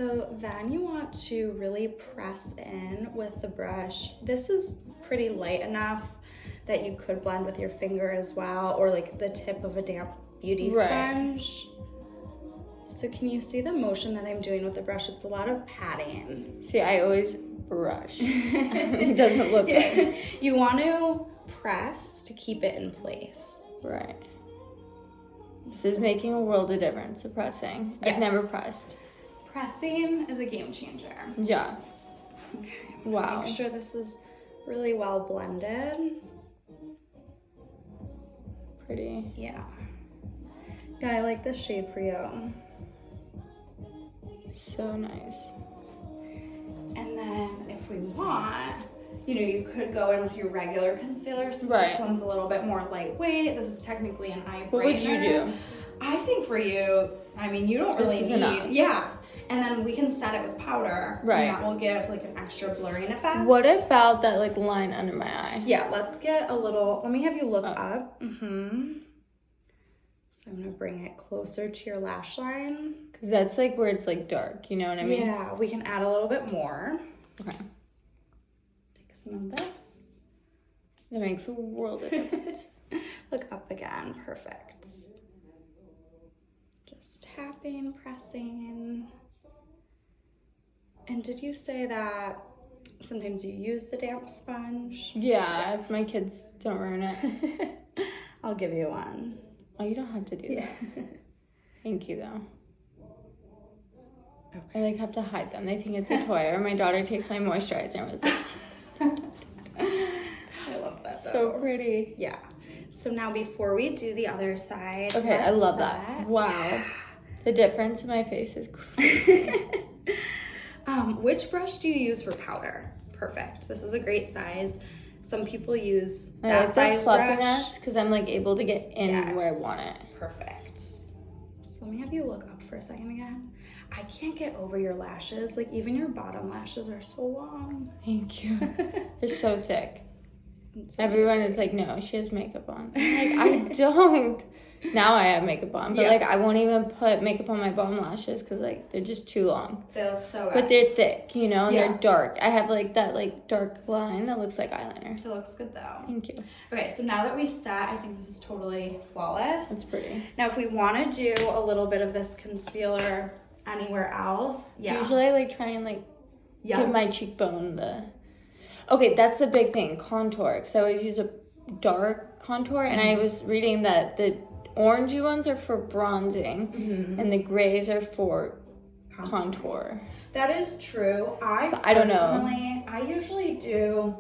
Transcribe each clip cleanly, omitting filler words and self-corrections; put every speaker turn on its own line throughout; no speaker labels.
So then you want to really press in with the brush. This is pretty light enough that you could blend with your finger as well, or like the tip of a damp beauty sponge. So can you see the motion that I'm doing with the brush? It's a lot of patting.
See, I always brush. It doesn't look good.
You want to press to keep it in place.
Right. This is making a world of difference, the pressing. Yes. I've never pressed.
Pressing is a game changer.
Yeah.
Okay.
Wow.
Make sure this is really well blended.
Pretty.
Yeah. Yeah, I like this shade for you.
So nice.
And then if we want, you know, you could go in with your regular concealer. So
right.
This one's a little bit more lightweight. This is technically an eye brightener.
What would you do?
I think for you, I mean, you don't really need. Enough. Yeah. And then we can set it with powder.
Right.
And that will give like an extra blurring effect.
What about that like line under my eye?
Yeah, let's get a little, let me have you look up. Mm-hmm. So I'm gonna bring it closer to your lash line.
Cause that's like where it's like dark, you know what I mean?
Yeah, we can add a little bit more.
Okay.
Take some of this.
That makes a world of difference.
Look up again, perfect. Just tapping, pressing. And did you say that sometimes you use the damp sponge?
Yeah, if my kids don't ruin it.
I'll give you one.
Oh, you don't have to do that. Thank you, though.
Okay.
I like have to hide them. They think it's a toy. Or my daughter takes my moisturizer and was like...
I love that, though.
So pretty.
Yeah. So now before we do the other side...
Okay, I love that. Wow. The difference in my face is crazy.
Which brush do you use for powder? Perfect. This is a great size. Some people use that size brush
because I'm like able to get in where I want it.
Perfect. So let me have you look up for a second again. I can't get over your lashes. Like even your bottom lashes are so long.
Thank you. They're so thick. Everyone is like, no, she has makeup on. I'm like, I don't. Now I have makeup on, but like I won't even put makeup on my bottom lashes because like they're just too long.
They look so good.
But they're thick, you know, and they're dark. I have like that like dark line that looks like eyeliner.
It looks good though.
Thank you.
Okay, so now that we set, I think this is totally flawless.
That's pretty.
Now if we want to do a little bit of this concealer anywhere else,
usually I like try and like give my cheekbone the... Okay, that's the big thing, contour. Because I always use a dark contour, and I was reading that the orangey ones are for bronzing, and the grays are for contour.
That is true.
I don't know.
I usually do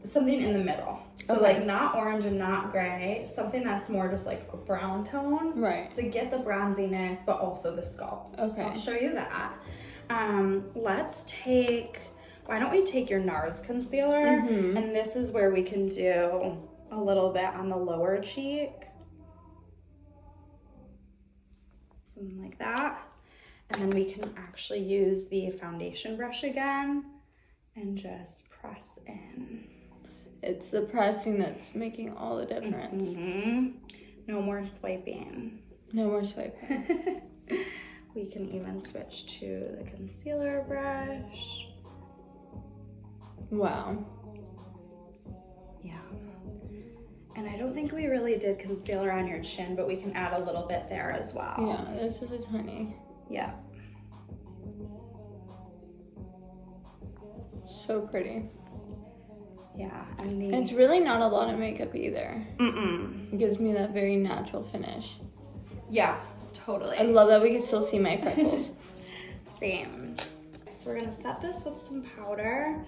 something in the middle. So like not orange and not gray, something that's more just like a brown tone.
Right.
To get the bronziness, but also the sculpt. Okay. So I'll show you that. Why don't we take your NARS concealer, and this is where we can do a little bit on the lower cheek. Something like that. And then we can actually use the foundation brush again and just press in.
It's the pressing that's making all the difference.
No more swiping.
No more swiping.
We can even switch to the concealer brush.
Wow.
Yeah. And I don't think we really did concealer on your chin, but we can add a little bit there as well.
Yeah, this is a tiny.
Yeah.
So pretty.
Yeah.
And it's really not a lot of makeup either. It gives me that very natural finish.
Yeah, totally.
I love that we can still see my freckles.
Same. So we're gonna set this with some powder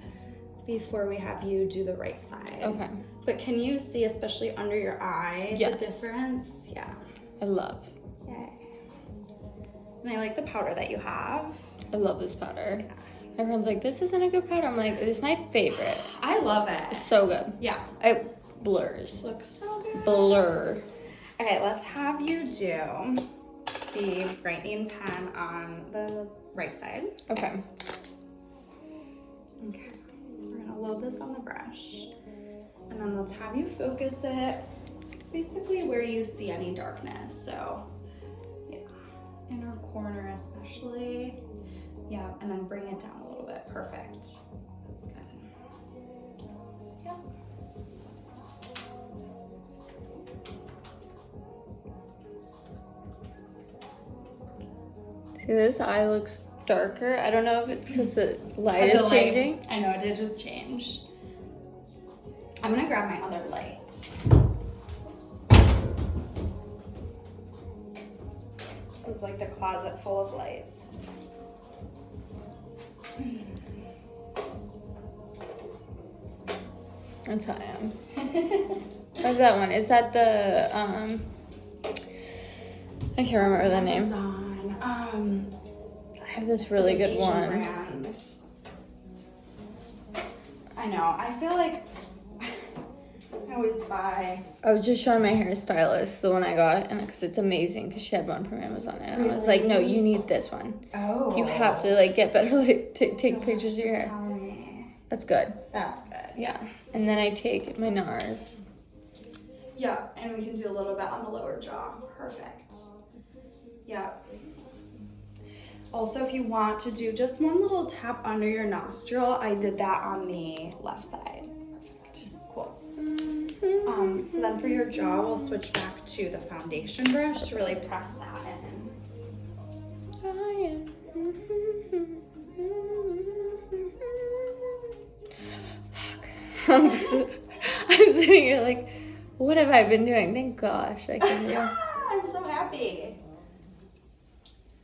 before we have you do the right side.
Okay.
But can you see, especially under your eye, the difference? Yeah.
I love.
Yay. And I like the powder that you have.
I love this powder. Yeah. My friend's like, this isn't a good powder. I'm like, this is my favorite.
I love it.
It's so good.
Yeah.
It blurs.
Looks so good.
Blur.
Okay, let's have you do the brightening pen on the right side.
Okay.
Okay. We're gonna load this on the brush. And then let's have you focus it basically where you see any darkness. So, yeah, inner corner especially. and then bring it down a little bit. Perfect. That's good. Yep.
See, this eye looks darker. I don't know if it's because the light is changing.
I know, it did just change. I'm gonna grab my other light. Oops. This is like the closet full of lights.
That's how I am. I have that one. Is that the I can't remember the name. I have this really good
Asian
one.
Brand. I know. I feel like I always buy.
I was just showing my hairstylist the one I got, and because it's amazing, because she had one from Amazon, and I was like, "No, you need this one.
Oh,
you have to like get better, like take pictures of your hair.
Tell me.
That's good.
That's good.
Yeah, and then I take my NARS.
Yeah, and we can do a little bit on the lower jaw. Perfect. Yeah. Also, if you want to do just one little tap under your nostril, I did that on the left side. Perfect. Cool. So then for your jaw, we'll switch back to the foundation brush to really press that in.
I'm sitting here like, what have I been doing? Thank gosh I can do.
I'm so happy.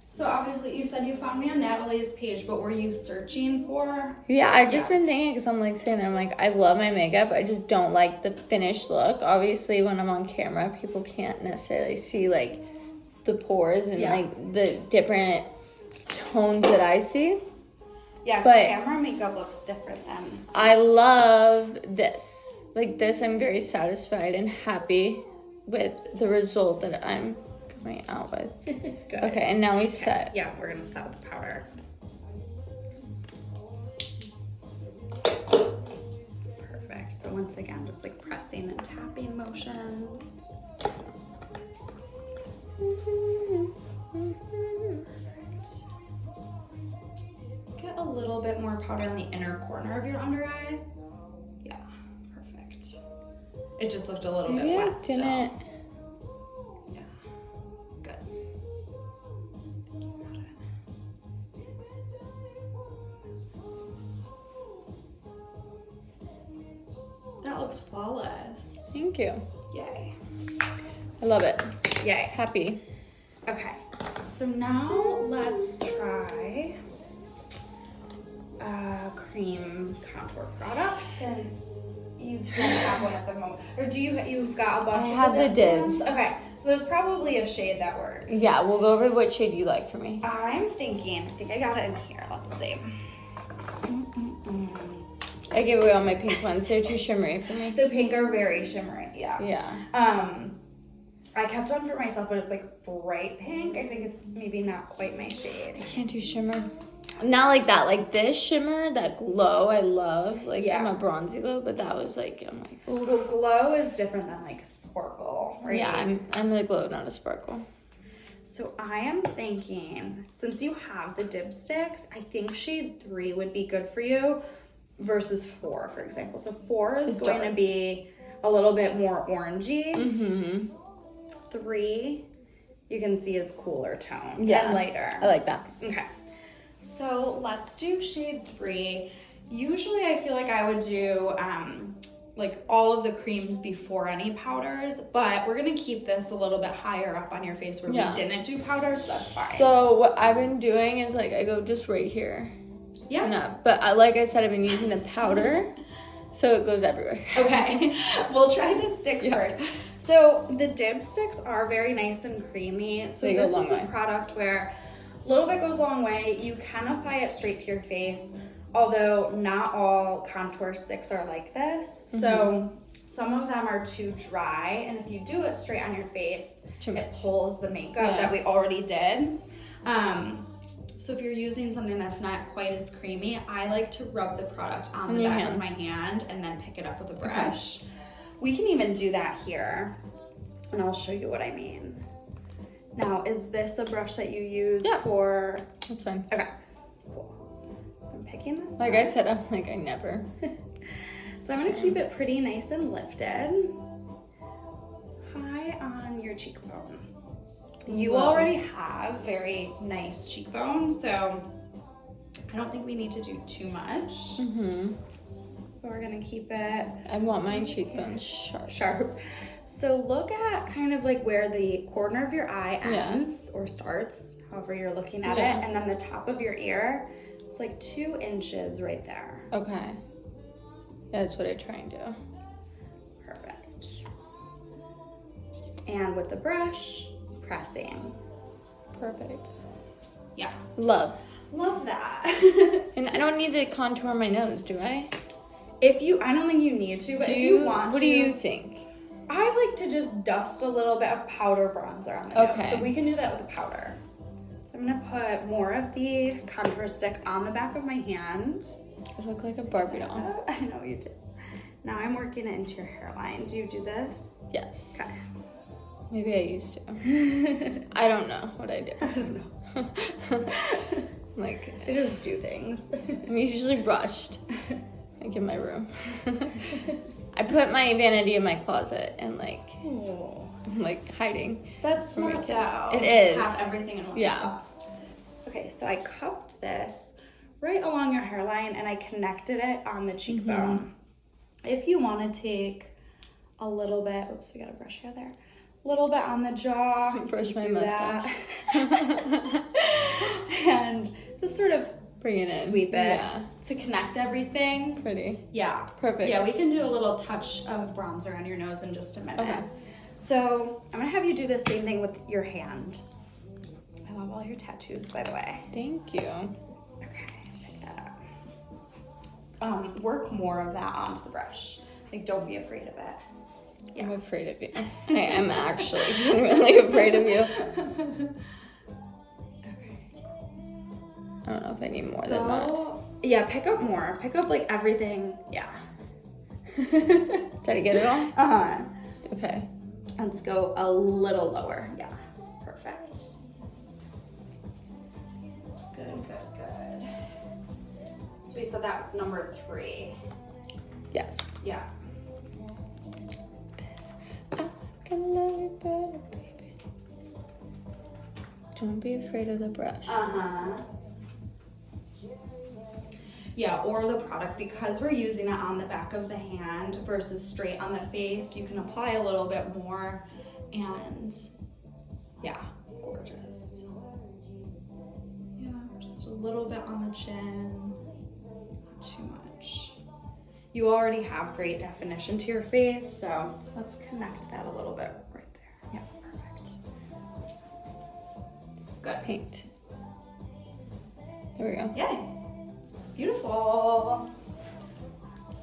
So obviously you said you found me on Natalie's page, but were you searching for?
Yeah, I've just been thinking because I'm like saying, I'm like, I love my makeup. I just don't like the finished look. Obviously, when I'm on camera, people can't necessarily see like the pores and like the different tones that I see.
Yeah,
but
camera makeup looks different than.
I love this. Like this, I'm very satisfied and happy with the result that I'm coming out with.
Good.
Okay, and now we set.
Yeah, we're gonna set with the powder. Perfect. So once again, just like pressing and tapping motions. Let's get a little bit more powder on the inner corner of your under eye. Yeah, perfect. It just looked a little bit wet still. Yeah, good. You got it. That looks flawless.
Thank you.
Yay.
I love it.
Yay.
Happy.
Okay, so now let's try a cream contour product since you don't have one at the moment. Or you've got a bunch of the dibs? Okay, so there's probably a shade that works.
Yeah, we'll go over what shade you like for me.
I think I got it in here. Let's see.
I gave away all my pink ones. They're too shimmery for me.
The pink are very shimmery, yeah.
Yeah.
I kept one for myself, but it's like bright pink. I think it's maybe not quite my shade.
I can't do shimmer. Not like that. Like this shimmer, that glow, I love. Like I'm a bronzy glow, but that was like, I'm like, ooh.
Well, glow is different than like sparkle, right?
Yeah, I'm a glow, not a sparkle.
So I am thinking, since you have the dipsticks, I think shade 3 would be good for you versus 4, for example. So 4 is going to be a little bit more orangey. Mm-hmm. 3, you can see is cooler toned and lighter.
I like that.
Okay. So let's do shade 3. Usually I feel like I would do like all of the creams before any powders, but we're gonna keep this a little bit higher up on your face where we didn't do powders, so that's fine.
So what I've been doing is like I go just right here. Yeah. And up. But like I said, I've been using the powder, so it goes everywhere.
Okay. We'll try the stick first. So the dipsticks are very nice and creamy. So this is a product where a little bit goes a long way. You can apply it straight to your face, although not all contour sticks are like this. Mm-hmm. So some of them are too dry, and if you do it straight on your face, it pulls the makeup that we already did. So if you're using something that's not quite as creamy, I like to rub the product on the back of my hand and then pick it up with a brush. Okay. We can even do that here, and I'll show you what I mean. Now, is this a brush that you use for?
That's fine.
Okay, cool. picking this
Like
up.
I said, I'm like, I never.
So I'm going to keep it pretty nice and lifted. High on your cheekbone. You already have very nice cheekbones, so I don't think we need to do too much.
Mm-hmm.
But we're going to keep it...
I want my cheekbones sharp.
Sharp. So look at kind of like where the corner of your eye ends or starts, however you're looking at it, and then the top of your ear, it's like 2 inches right there.
Okay. That's what I try and do.
Perfect. And with the brush, pressing.
Perfect.
Yeah.
Love
that.
And I don't need to contour my nose, do I?
I don't think you need to, but if you want to.
What do you think?
I like to just dust a little bit of powder bronzer on the nose. So we can do that with the powder. So I'm gonna put more of the contour stick on the back of my hand.
I look like a Barbie doll.
I know you do. Now I'm working it into your hairline. Do you do this?
Yes.
Okay.
Maybe I used to. I don't know what I do.
I don't know.
Like,
I just do things.
I'm usually brushed. Like in my room. I put my vanity in my closet and like, I'm like hiding.
That's smart though.
It is.
Have everything in one spot. Okay, so I cupped this right along your hairline and I connected it on the cheekbone. Mm-hmm. If you want to take a little bit, oops, we got a brush hair there. A little bit on the jaw.
Brush my mustache.
And just sort of
bring it in.
Sweep it to connect everything.
Pretty.
Yeah.
Perfect.
Yeah, we can do a little touch of bronzer on your nose in just a minute.
Okay.
So I'm gonna have you do the same thing with your hand. I love all your tattoos, by the way.
Thank you.
Okay, pick that up. Work more of that onto the brush. Like, don't be afraid of it.
Yeah. I'm afraid of you. I am actually really afraid of you.
Okay.
I don't know if I need more than that.
Yeah, pick up more. Pick up like everything. Yeah.
Did I get it all?
Uh-huh.
Okay.
Let's go a little lower. Yeah. Perfect. Good. So we said that was number 3.
Yes.
Yeah.
I can love you better, baby. Don't be afraid of the brush.
Uh-huh. Yeah, or the product, because we're using it on the back of the hand versus straight on the face, you can apply a little bit more, and yeah, gorgeous. Yeah, just a little bit on the chin, not too much. You already have great definition to your face, so let's connect that a little bit right there. Yeah, perfect. Good.
Paint. There we go.
Yay. Beautiful.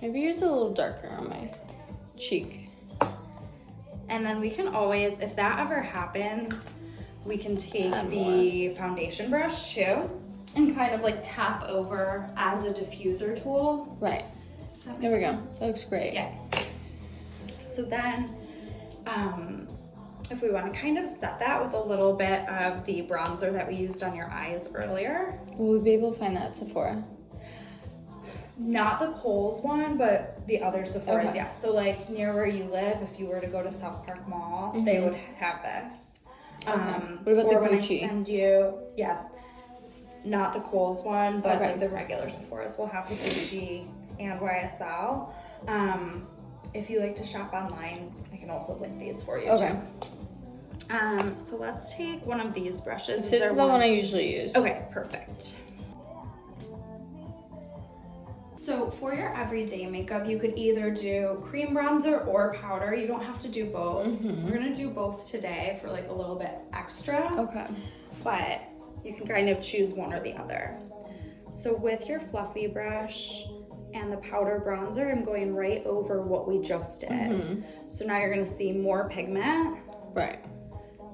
Maybe use a little darker on my cheek.
And then we can always, if that ever happens, we can take the foundation brush too and kind of like tap over as a diffuser tool.
Right. There we go. That looks great.
Yeah. So then, if we want to kind of set that with a little bit of the bronzer that we used on your eyes earlier.
Will we be able to find that at Sephora?
Not the Kohl's one, but the other Sephora's,
okay.
yes. So like near where you live, if you were to go to South Park Mall, they would have this.
Okay. What about
or
the
when
Gucci?
I send you, not the Kohl's one, but like the regular Sephora's will have the Gucci and YSL. If you like to shop online, I can also link these for you too. So let's take one of these brushes.
This is the one I usually use.
Okay, perfect. So for your everyday makeup, you could either do cream bronzer or powder. You don't have to do both. We're gonna do both today for like a little bit extra.
Okay.
But you can kind of choose one or the other. So with your fluffy brush and the powder bronzer, I'm going right over what we just did. So now you're gonna see more pigment.
Right.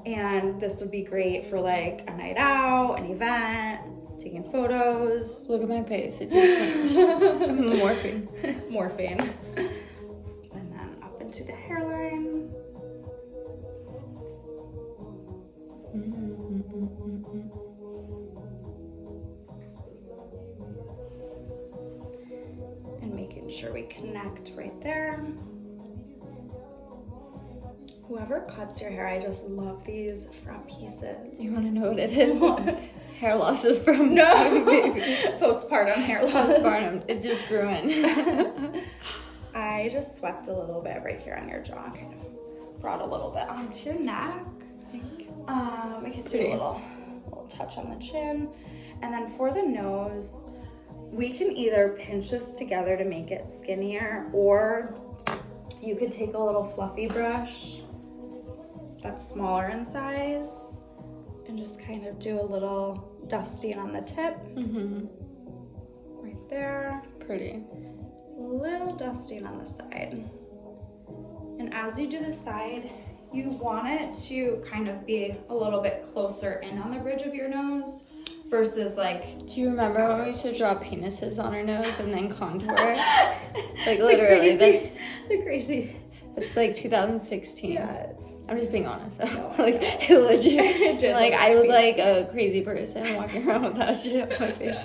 And this would be great for like a night out, an event, taking photos.
Look at my face, it just changed.
Morphine. And then up into the hairline. making sure we connect right there. Whoever cuts your hair, I just love these front pieces.
You want to know what it is? Hair loss is from
Postpartum hair loss.
Postpartum. It just grew in.
I just swept a little bit right here on your jaw, kind of brought a little bit onto your neck. We could do a little touch on the chin. And then for the nose, we can either pinch this together to make it skinnier, or you could take a little fluffy brush that's smaller in size and just kind of do a little dusting on the tip. Right there.
Pretty.
Little dusting on the side. And as you do the side, you want it to kind of be a little bit closer in on the bridge of your nose versus like...
Do you remember when we used to draw penises on our nose and then contour? Like literally, that's like 2016.
Yeah,
I'm just being honest.
No,
like legit. Like I look like a crazy person walking around with that shit on my face.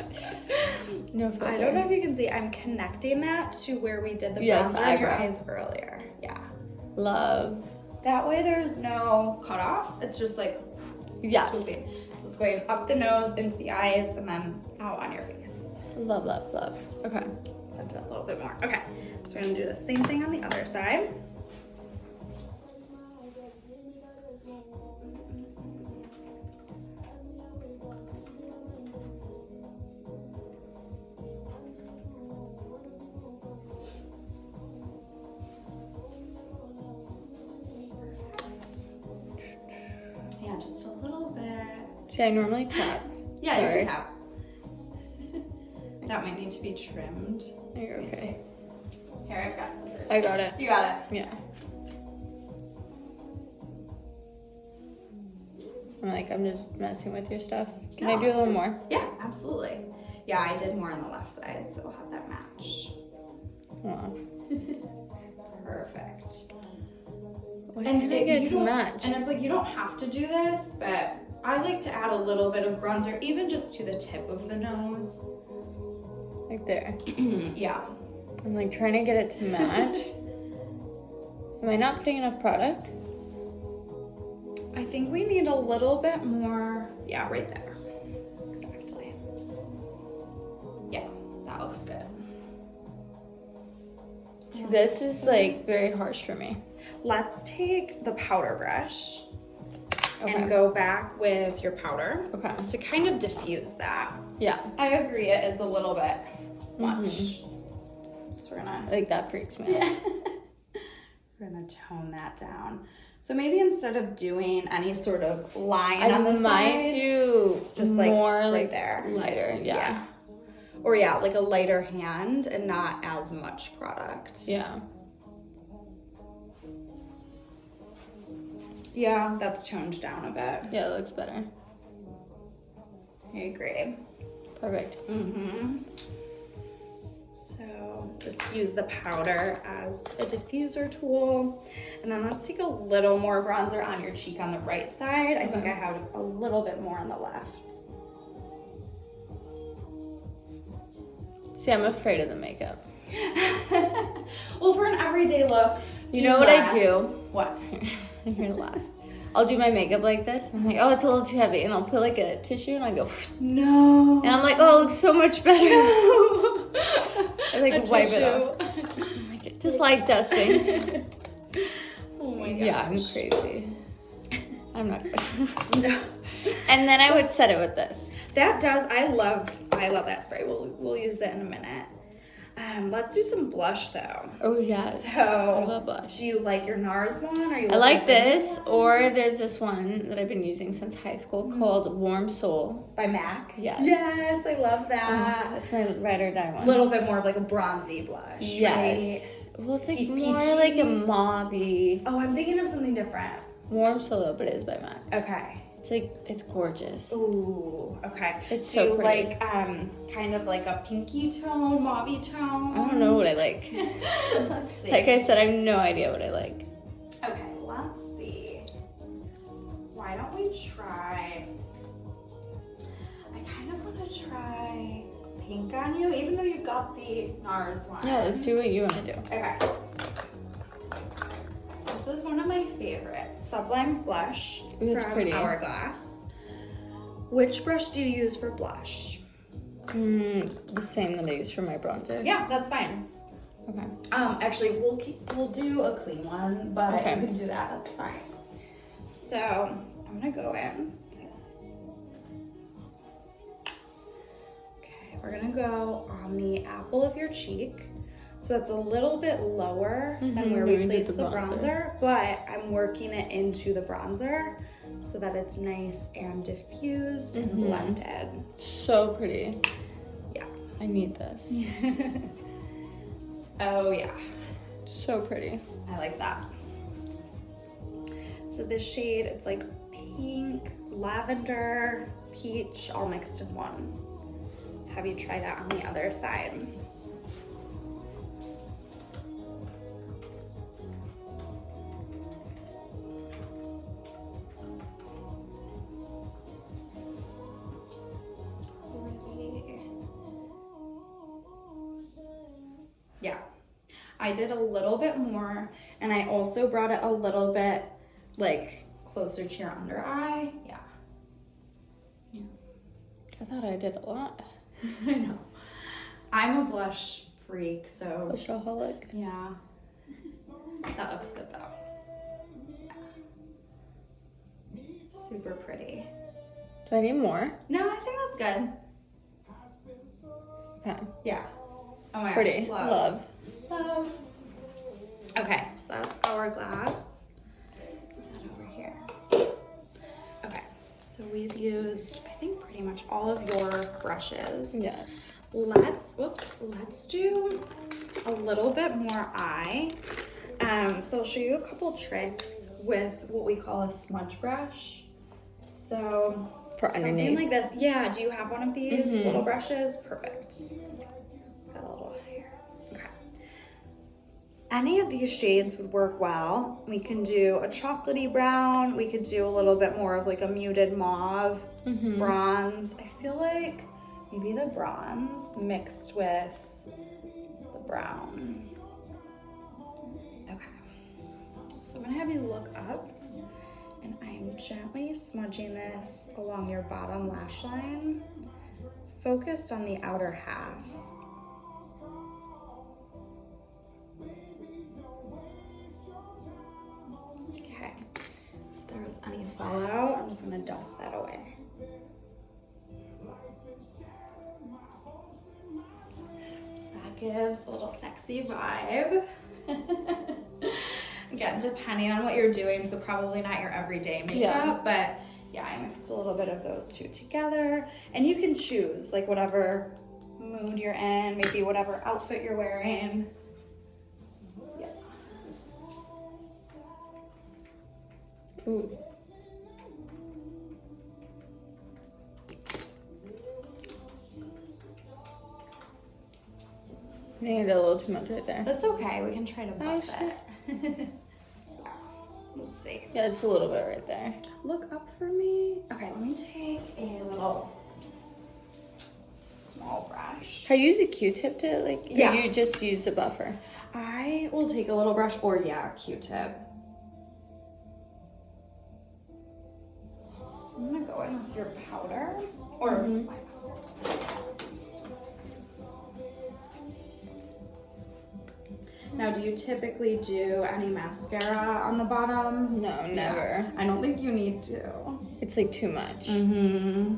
No filter.
I don't know if you can see. I'm connecting that to where we did the bronzer on your eyes earlier. Yeah.
Love.
That way there's no cutoff. It's just like swooping. So it's going up the nose, into the eyes, and then out on your face.
Love, love, love. Okay.
Blend it a little bit more. Okay. So we're gonna do the same thing on the other side. Yeah, just a little bit.
See, I normally tap.
Yeah,
Sorry.
you can tap. That might need to be trimmed.
You're okay.
Here, I've got scissors.
I got it.
You got it.
Yeah. I'm just messing with your stuff. Can I do a little more?
Yeah, absolutely. Yeah, I did more on the left side, so we'll have that match.
Wow.
Perfect.
Why did I get to match?
And it's like, you don't have to do this, but I like to add a little bit of bronzer, even just to the tip of the nose.
Like there.
Yeah.
I'm like trying to get it to match. Am I not putting enough product?
I think we need a little bit more. Yeah, right there. Exactly. Yeah, that looks good.
This is like very harsh for me.
Let's take the powder brush
Okay.
and go back with your powder
Okay.
to kind of diffuse that.
Yeah.
I agree, it is a little bit much. So we're gonna...
Like that freaks me out.
We're gonna tone that down. So maybe instead of doing any sort of line on the side,
I might do
just like
more
right
like
there.
lighter. Yeah.
Or yeah, like a lighter hand and not as much product.
Yeah.
Yeah, that's toned down a bit.
Yeah, it looks better.
I agree.
Perfect.
So just use the powder as a diffuser tool. And then let's take a little more bronzer on your cheek on the right side. I think I have a little bit more on the left.
See, I'm afraid of the makeup.
Well, for an everyday look,
You know what I do?
What?
I'm here to laugh. I'll do my makeup like this. I'm like, oh, it's a little too heavy. And I'll put like a tissue and I go,
no.
And I'm like, oh, it looks so much better. I like wipe it off. I'm like, just light dusting.
Oh my gosh.
Yeah, I'm crazy. I'm not good.
No.
And then I would set it with this.
That does, I love that spray. We'll use it in a minute. Let's do some blush though.
Oh yes.
So,
I love blush.
do you like your NARS one? Or are you
I like this, or there's this one that I've been using since high school called Warm Soul.
By MAC?
Yes.
Yes, I love that.
That's my ride or die one.
A little bit more of like a bronzy blush.
Yes.
Right?
Well, it's like
Peachy.
more like a mauvey.
Oh, I'm thinking of something different.
Warm Soul though, but it is by MAC.
Okay.
It's like, it's gorgeous.
Ooh, okay.
It's
do
so
you
pretty.
like kind of like a pinky tone, mauve tone?
I don't know what I like.
Let's see.
Like I said, I have no idea what I like.
Okay, let's see. Why don't we try? I kind of want to try pink on you, even though you've got the NARS one.
Yeah, let's do what you want to do.
Okay. This is one of my favorites, Sublime Flush from
pretty.
Hourglass. Which brush do you use for blush?
The same that I use for my bronzer.
Yeah, that's fine.
Okay.
Actually, we'll do a clean one, but you can do that. That's fine. So I'm gonna go in. Yes. Okay, we're gonna go on the apple of your cheek. So that's a little bit lower than where we placed the bronzer, but I'm working it into the bronzer so that it's nice and diffused and blended.
So pretty.
Yeah.
I need this.
Oh yeah.
So pretty.
I like that. So this shade, it's like pink, lavender, peach, all mixed in one. Let's have you try that on the other side. Yeah, I did a little bit more, and I also brought it a little bit like closer to your under eye. Yeah.
I thought I did a lot.
I know. I'm a blush freak, so.
Blushaholic.
Yeah. That looks good though. Yeah. Super pretty.
Do I need more?
No, I think that's good.
Okay.
Yeah. Oh my
Pretty.
gosh.
Love.
Okay, so that's Hourglass. Put that over here. Okay, so we've used, I think, pretty much all of your brushes.
Yes.
Let's do a little bit more eye. So I'll show you a couple tricks with what we call a smudge brush. So
for
something
underneath.
like this. Yeah, do you have one of these little brushes? Perfect. So it's got a little hair. Okay. Any of these shades would work well. We can do a chocolatey brown. We could do a little bit more of like a muted mauve, bronze. I feel like maybe the bronze mixed with the brown. Okay. So I'm gonna have you look up, and I'm gently smudging this along your bottom lash line, focused on the outer half. Okay, if there was any fallout, I'm just gonna dust that away. So that gives a little sexy vibe. Again, depending on what you're doing, so probably not your everyday makeup, but yeah, I mixed a little bit of those two together. And you can choose like whatever mood you're in, maybe whatever outfit you're wearing. Yeah.
Ooh. I think I did a little too much right there.
That's okay, we can try to buff it. Let's see.
Yeah, just a little bit right there.
Look up for me. Okay, let me take a little small brush.
Can I use a Q-tip to like,
Yeah.
or you just use a buffer?
I will take a little brush, or yeah, Q-tip. I'm gonna go in with your powder, or my powder. Now, do you typically do any mascara on the bottom?
No, never.
I don't think you need to.
It's like too much.
Mm-hmm.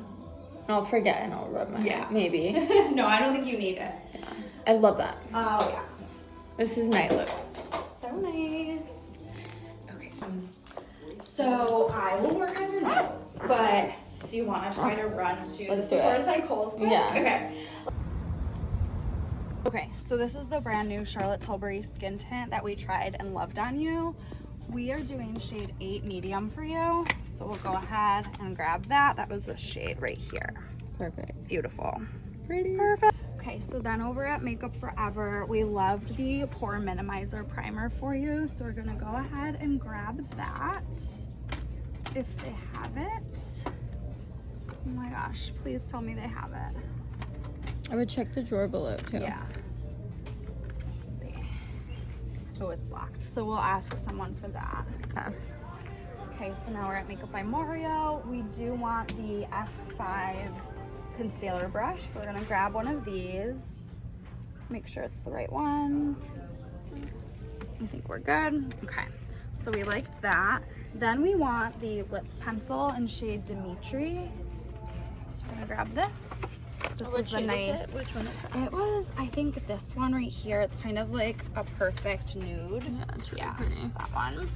I'll forget and I'll rub my head, maybe.
No, I don't think you need it.
Yeah. I love that.
Oh, yeah.
This is night look.
So nice. Okay. So I will work on your nose, but do you want to try to run to the Sephora and Kohl's quick?
Yeah.
Okay. Okay, so this is the brand new Charlotte Tilbury skin tint that we tried and loved on you. We are doing shade 8 medium for you. So we'll go ahead and grab that. That was the shade right here.
Perfect.
Beautiful.
Pretty.
Perfect. Okay, so then over at Makeup Forever, we loved the Pore Minimizer Primer for you. So we're gonna go ahead and grab that, if they have it. Oh my gosh, please tell me they have it.
I would check the drawer below too.
Yeah. Let's see. Oh, it's locked. So we'll ask someone for that.
Okay.
Okay, so now we're at Makeup by Mario. We do want the F5 concealer brush, so we're gonna grab one of these. Make sure it's the right one. I think we're good. Okay, so we liked that. Then we want the lip pencil in shade Dimitri. So we're gonna grab this. This is the nice.
Which one is that?
It was, I think, this one right here. It's kind of like a perfect nude.
Yeah, it's really pretty.
It's that one.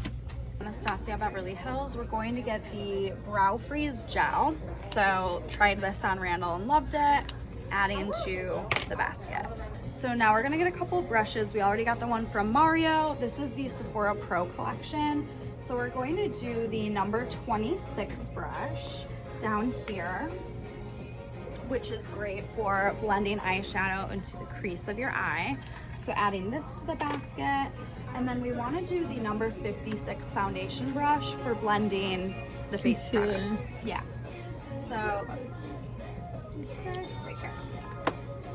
Anastasia Beverly Hills. We're going to get the Brow Freeze Gel. So tried this on Randall and loved it. Adding to the basket. So now we're gonna get a couple brushes. We already got the one from Mario. This is the Sephora Pro collection. So we're going to do the number 26 brush down here, which is great for blending eyeshadow into the crease of your eye. So adding this to the basket. And then we want to do the number 56 foundation brush for blending the face products. Yeah. So let's see. 56 right here.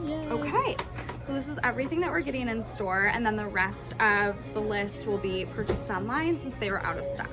Yay. Okay. So this is everything that we're getting in store, and then the rest of the list will be purchased online since they were out of stock.